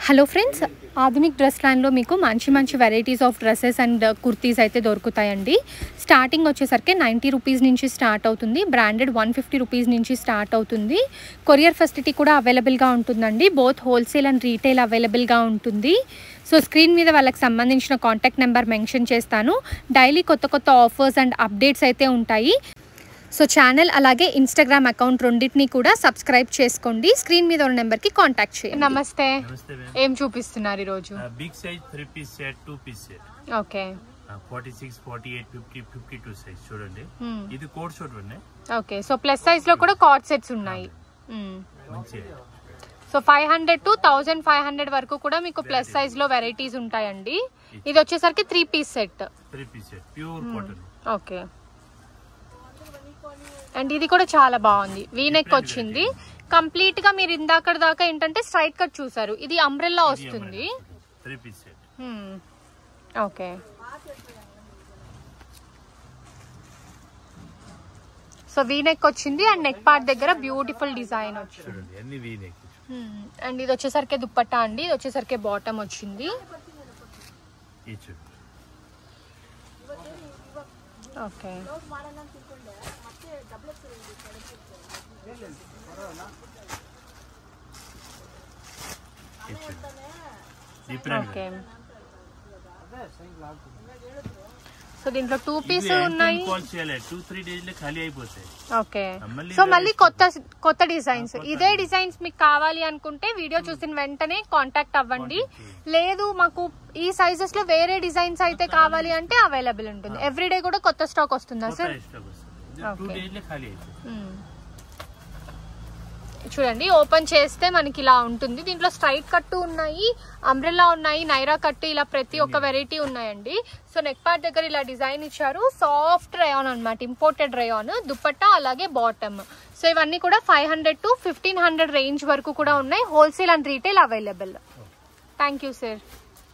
Hello friends, Adhunik dress లైన్లో మీకు మంచి varieties of dresses and kurtis అయితే దొరుకుతాయండి. స్టార్టింగ్ వచ్చేసరికి 90 రూపీస్ నుంచి స్టార్ట్ అవుతుంది. బ్రాండెడ్ 150 రూపీస్ నుంచి స్టార్ట్ అవుతుంది. కొరియర్ ఫెసిలిటీ కూడా అవైలబుల్గా ఉంటుందండి. బోత్ హోల్సేల్ అండ్ రీటైల్ అవైలబుల్గా ఉంటుంది. సో స్క్రీన్ మీద వాళ్ళకి సంబంధించిన కాంటాక్ట్ నెంబర్ మెన్షన్ చేస్తాను. డైలీ కొత్త ఆఫర్స్ అండ్ అప్డేట్స్ అయితే ఉంటాయి. సో ఛానల్ అలాగే ఇన్స్టాగ్రామ్ అకౌంట్ రెండింటిని కూడా సబ్స్క్రైబ్ చేసుకోండి. స్క్రీన్ మీద ఉన్న నెంబర్కి కాంటాక్ట్ చేయండి. నమస్తే, ఏం చూపిస్తున్నారు ఈరోజు? Big size 3 piece set, 2 piece set. Okay, 46, 48, 50, 52 size చూడండి. ఇది కోట్ షూట్ ఉన్నాయి. ఓకే, సో ప్లస్ సైజ్ లో కూడా కార్డ్ సెట్స్ ఉన్నాయి. సో 500 to 1500 వరకు కూడా మీకు ప్లస్ సైజ్ లో వెరైటీస్ ఉంటాయండి. ఇది వచ్చేసరికి 3 piece set. 3 piece set pure cotton. Okay, and ఇది కూడా చాలా బాగుంది. వీనెక్ వచ్చింది కంప్లీట్ గా. మీరు ఇందాక దాకా ఏంటంటే స్ట్రైట్ కట్ చూసారు, ఇది అంబ్రెల్లా వస్తుంది. 3 piece set. Okay, so V neck వచ్చింది అండ్ నెక్ పార్ట్ దగ్గర బ్యూటిఫుల్ డిజైన్ వచ్చింది. అండ్ ఇది వచ్చేసరికి దుప్పట్టా అండి. ఇది వచ్చేసరికి బాటమ్ వచ్చింది. ఓకే, ఓకే, సో దీంట్లో 2 పీస్ ఉన్నాయి. 2-3 డేస్ లో ఖాళీ అయిపోతాయి. ఓకే, సో మళ్ళీ కొత్త డిజైన్స్, ఇదే డిజైన్స్ మీకు కావాలి అనుకుంటే వీడియో చూసిన వెంటనే కాంటాక్ట్ అవ్వండి. లేదు మాకు ఈ సైజెస్ లో వేరే డిజైన్స్ అయితే కావాలి అంటే అవైలబుల్ ఉంటుంది. ఎవ్రీడే కూడా కొత్త స్టాక్ వస్తుందా సార్? చూడండి, ఓపెన్ చేస్తే మనకి ఇలా ఉంటుంది. దీంట్లో స్ట్రైట్ కట్టు ఉన్నాయి, అంబ్రెల్లా ఉన్నాయి, నైరా కట్టు, ఇలా ప్రతి ఒక్క వెరైటీ ఉన్నాయండి. సో నెక్ పార్ట్ దగ్గర ఇలా డిజైన్ ఇచ్చారు. సాఫ్ట్ రేయాన్ అన్నమాట, ఇంపోర్టెడ్ రేయాన్. దుపట్టా అలాగే బాటమ్. సో ఇవన్నీ కూడా 500 to 1500 రేంజ్ వరకు కూడా ఉన్నాయి. Wholesale and retail available. Thank you sir.